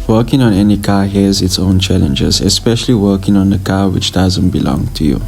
Working on any car has its own challenges, especially working on a car which doesn't belong to you.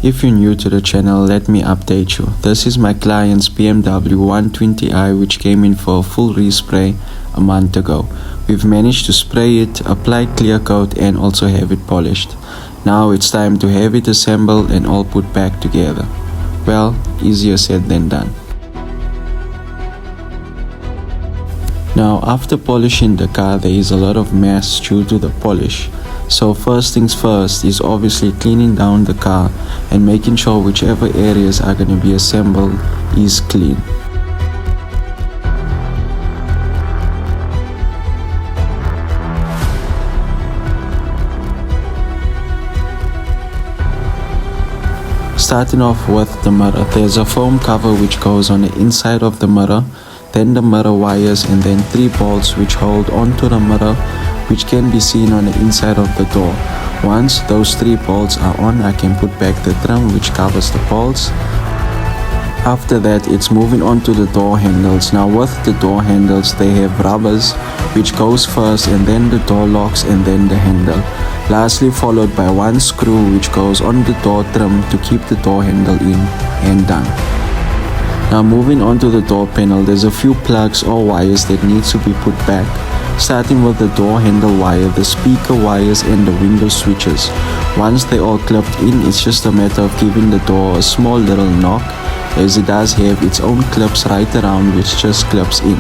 If you're new to the channel, let me update you. This is my client's BMW 120i which came in for a full respray a month ago. We've managed to spray it, apply clear coat and also have it polished. Now it's time to have it assembled and all put back together. Well, easier said than done. Now after polishing the car, there is a lot of mess due to the polish. So first things first is obviously cleaning down the car and making sure whichever areas are going to be assembled is clean. Starting off with the mirror, there's a foam cover which goes on the inside of the mirror, then the mirror wires and then 3 bolts which hold onto the mirror, which can be seen on the inside of the door. Once those 3 bolts are on, I can put back the drum which covers the bolts. After that, it's moving on to the door handles. Now with the door handles, they have rubbers which goes first and then the door locks and then the handle. Lastly followed by 1 screw which goes on the door trim to keep the door handle in and done. Now moving on to the door panel, there's a few plugs or wires that needs to be put back. Starting with the door handle wire, the speaker wires and the window switches. Once they all clipped in, it's just a matter of giving the door a small little knock, as it does have its own clips right around which just clips in.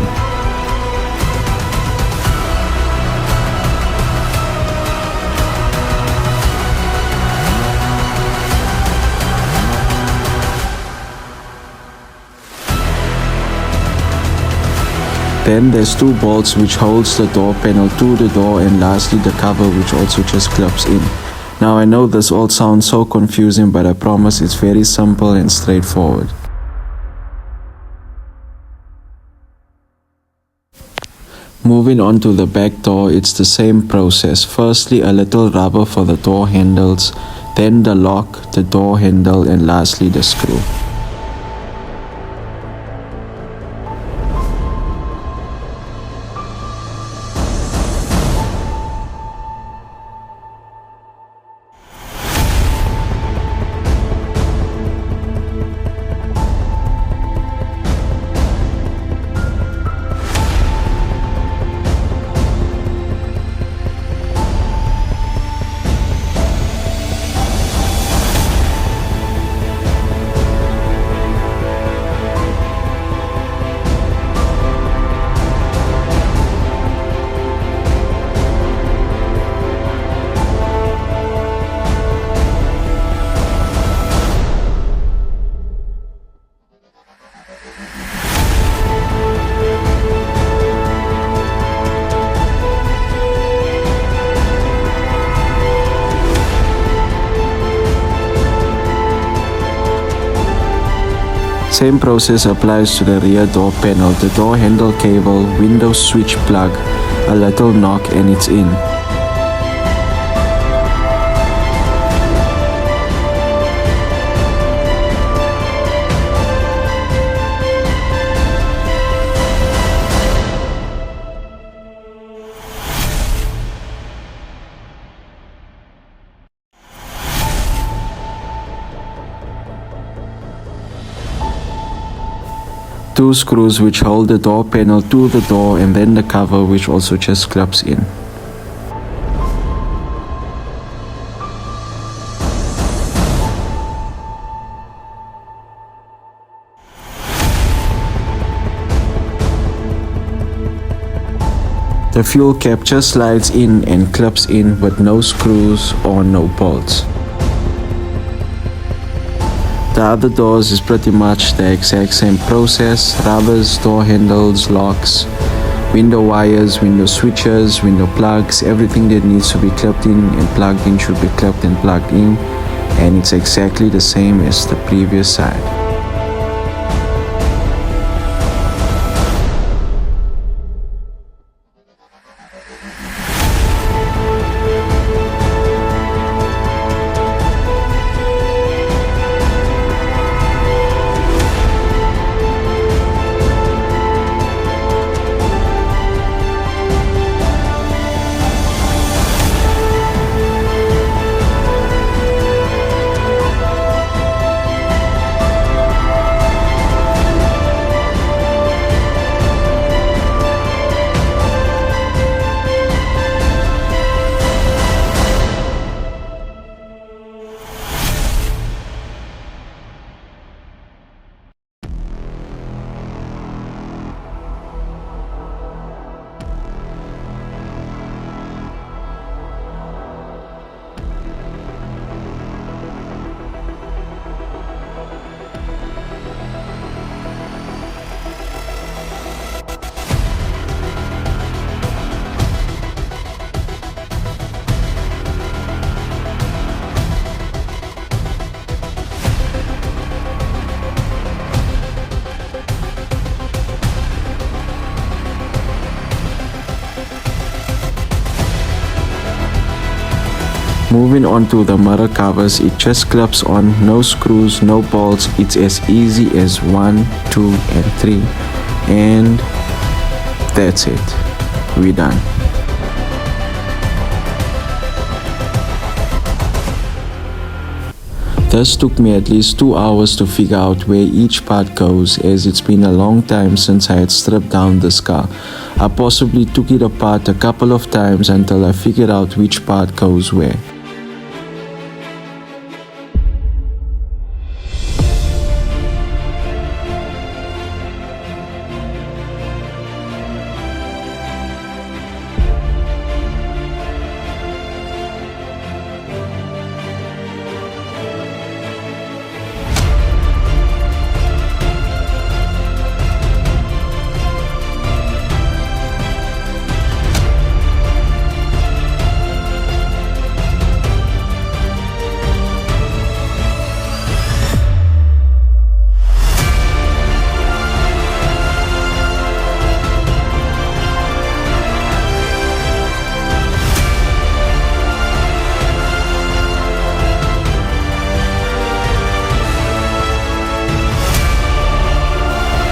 Then there's 2 bolts which holds the door panel to the door, and lastly the cover which also just clips in. Now I know this all sounds so confusing, but I promise it's very simple and straightforward. Moving on to the back door, it's the same process. Firstly a little rubber for the door handles, then the lock, the door handle and lastly the screw. Same process applies to the rear door panel, the door handle cable, window switch plug, a little knock and it's in. Two screws which hold the door panel to the door and then the cover which also just clips in. The fuel cap just slides in and clips in with no screws or no bolts. The other doors is pretty much the exact same process: rubbers, door handles, locks, window wires, window switches, window plugs, everything that needs to be clipped in and plugged in should be clipped and plugged in, and it's exactly the same as the previous side. Moving on to the mirror covers, it just clips on, no screws, no bolts. It's as easy as 1, 2 and 3, and that's it. We're done. This took me at least 2 hours to figure out where each part goes, as it's been a long time since I had stripped down this car. I possibly took it apart a couple of times until I figured out which part goes where.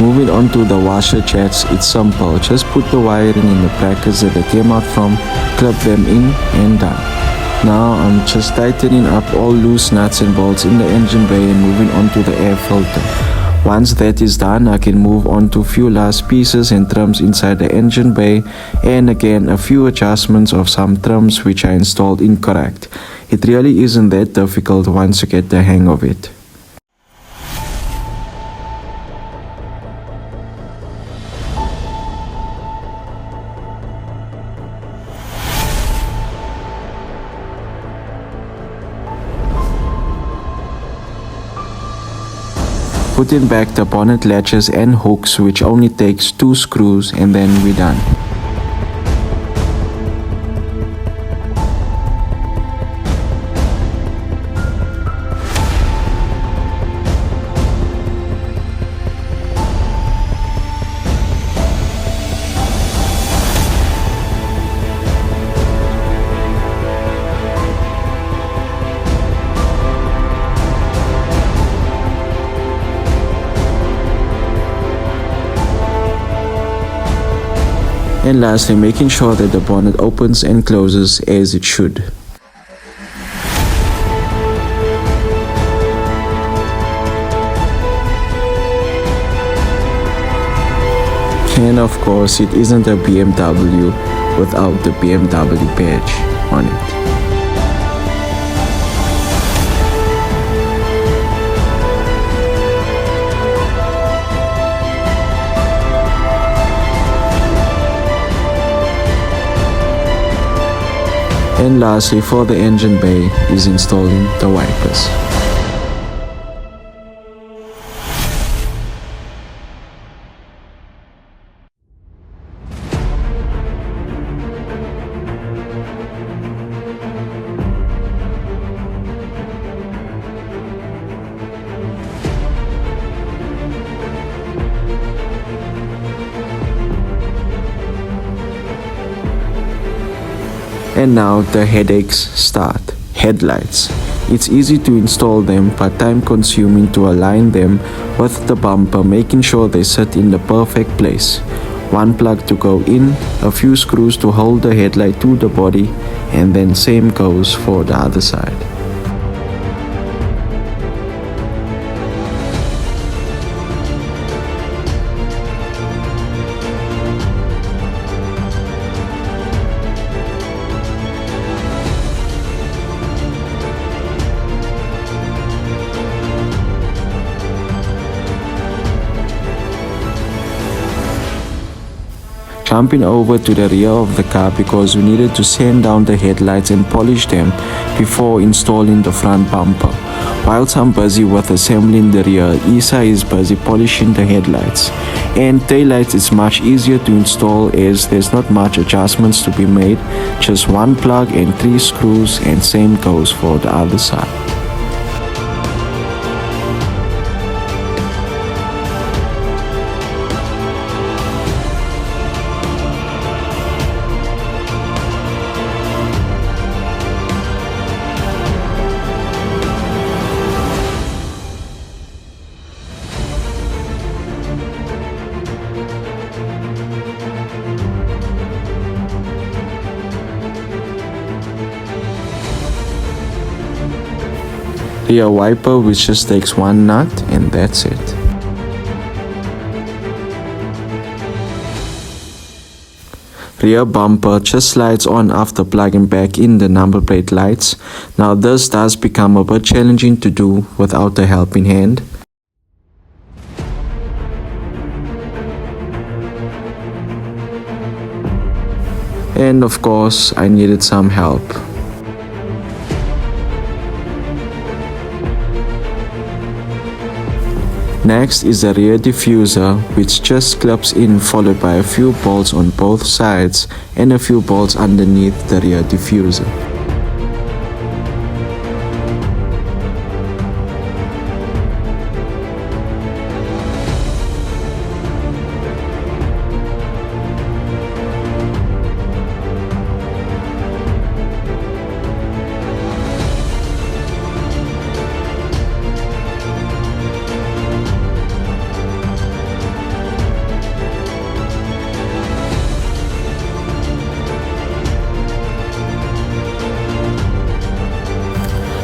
Moving on to the washer jets, it's simple. Just put the wiring in the brackets that they came out from, clip them in and done. Now I'm just tightening up all loose nuts and bolts in the engine bay and moving on to the air filter. Once that is done, I can move on to few last pieces and trims inside the engine bay, and again a few adjustments of some trims which I installed incorrect. It really isn't that difficult once you get the hang of it. Putting back the bonnet latches and hooks, which only takes 2 screws, and then we're done. And lastly, making sure that the bonnet opens and closes as it should. And of course, it isn't a BMW without the BMW badge on it. And lastly, for the engine bay is installing the wipers. And now the headaches start. Headlights. It's easy to install them but time consuming to align them with the bumper, making sure they sit in the perfect place. One plug to go in, a few screws to hold the headlight to the body, and then same goes for the other side. Jumping over to the rear of the car because we needed to sand down the headlights and polish them before installing the front bumper. Whilst I'm busy with assembling the rear, Isa is busy polishing the headlights. And taillights is much easier to install as there's not much adjustments to be made, just one plug and 3 screws, and same goes for the other side. rear wiper, which just takes one nut, and that's it. Rear bumper just slides on after plugging back in the number plate lights. Now this does become a bit challenging to do without a helping hand. And of course, I needed some help. Next is the rear diffuser, which just clips in, followed by a few bolts on both sides and a few bolts underneath the rear diffuser.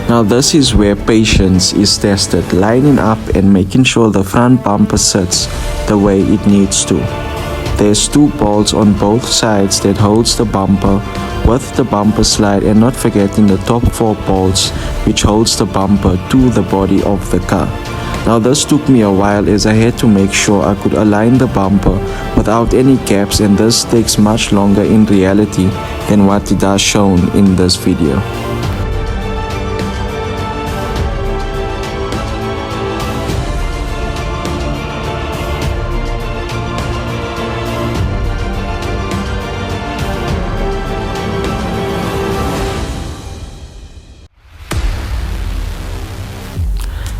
Now this is where patience is tested, lining up and making sure the front bumper sits the way it needs to. There's two bolts on both sides that holds the bumper with the bumper slide, and not forgetting the top four bolts which holds the bumper to the body of the car. Now this took me a while as I had to make sure I could align the bumper without any gaps, and this takes much longer in reality than what it does shown in this video.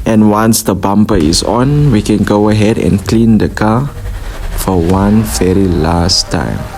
And once the bumper is on, we can go ahead and clean the car for one very last time.